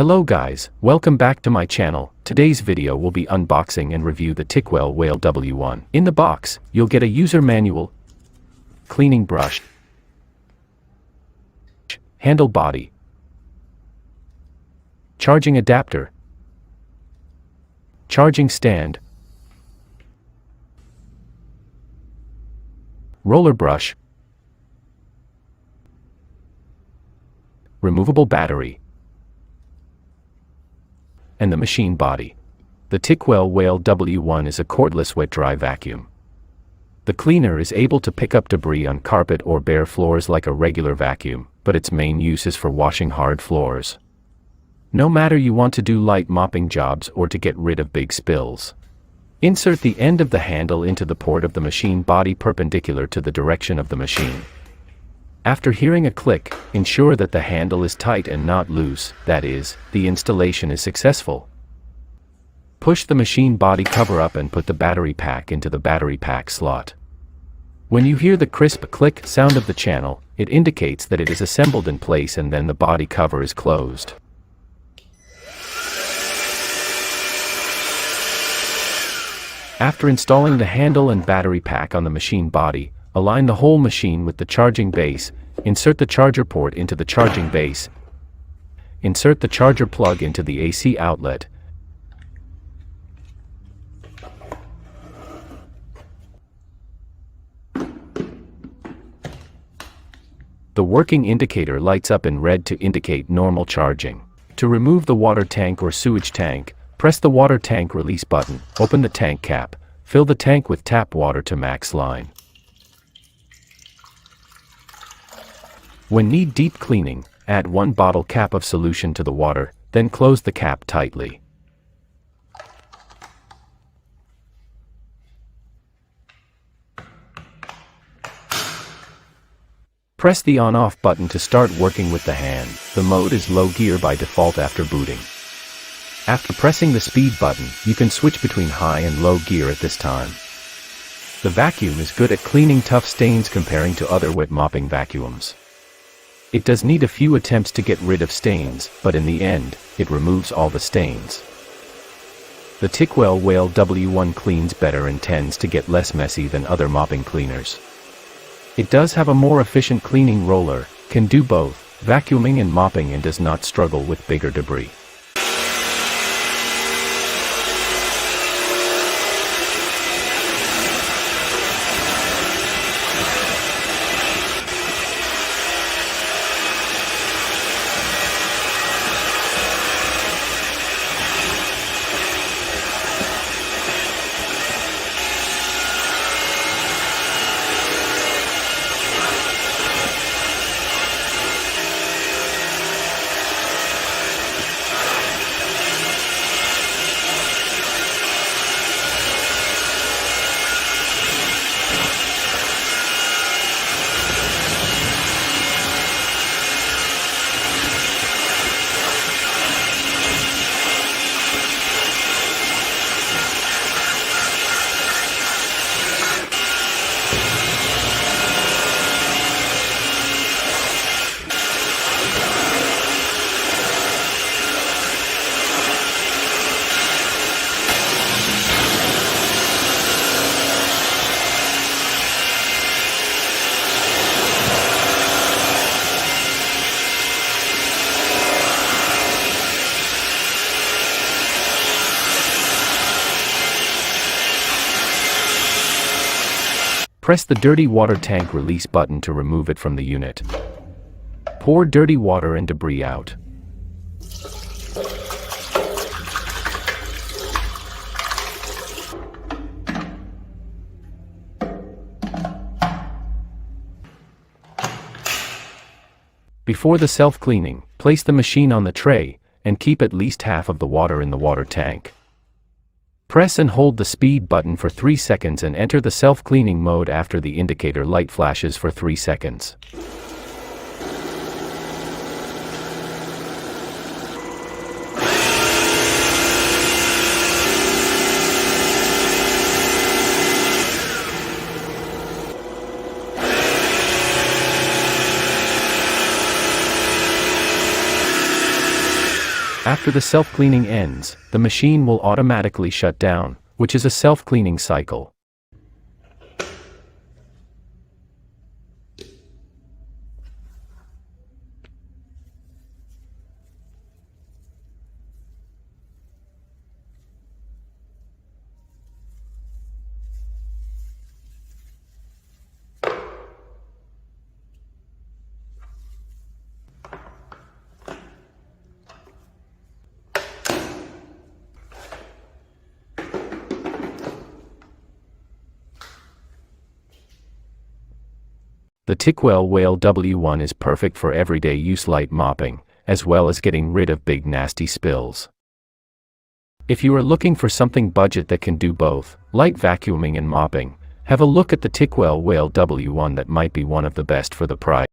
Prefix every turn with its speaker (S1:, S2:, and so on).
S1: Hello guys, welcome back to my channel. Today's video will be unboxing and review the Ticwell Whale W1. In the box, you'll get a user manual, cleaning brush, handle body, charging adapter, charging stand, roller brush, removable battery, and the machine body. The Ticwell Whale W1 is a cordless wet-dry vacuum. The cleaner is able to pick up debris on carpet or bare floors like a regular vacuum, but its main use is for washing hard floors. No matter you want to do light mopping jobs or to get rid of big spills. Insert the end of the handle into the port of the machine body perpendicular to the direction of the machine. After hearing a click, ensure that the handle is tight and not loose, that is, the installation is successful. Push the machine body cover up and put the battery pack into the battery pack slot. When you hear the crisp click sound of the channel, it indicates that it is assembled in place and then the body cover is closed. After installing the handle and battery pack on the machine body, align the whole machine with the charging base, insert the charger port into the charging base, insert the charger plug into the AC outlet, the working indicator lights up in red to indicate normal charging. To remove the water tank or sewage tank, press the water tank release button, open the tank cap, fill the tank with tap water to max line. When need deep cleaning, add 1 bottle cap of solution to the water, then close the cap tightly. Press the on-off button to start working with the hand. The mode is low gear by default after booting. After pressing the speed button, you can switch between high and low gear at this time. The vacuum is good at cleaning tough stains comparing to other wet mopping vacuums. It does need a few attempts to get rid of stains, but in the end, it removes all the stains. The Ticwell Whale W1 cleans better and tends to get less messy than other mopping cleaners. It does have a more efficient cleaning roller, can do both, vacuuming and mopping, and does not struggle with bigger debris. Press the dirty water tank release button to remove it from the unit. Pour dirty water and debris out. Before the self-cleaning, place the machine on the tray, and keep at least half of the water in the water tank. Press and hold the speed button for 3 seconds and enter the self-cleaning mode after the indicator light flashes for 3 seconds. After the self-cleaning ends, the machine will automatically shut down, which is a self-cleaning cycle. The Ticwell Whale W1 is perfect for everyday use light mopping, as well as getting rid of big nasty spills. If you are looking for something budget that can do both, light vacuuming and mopping, have a look at the Ticwell Whale W1. That might be one of the best for the price.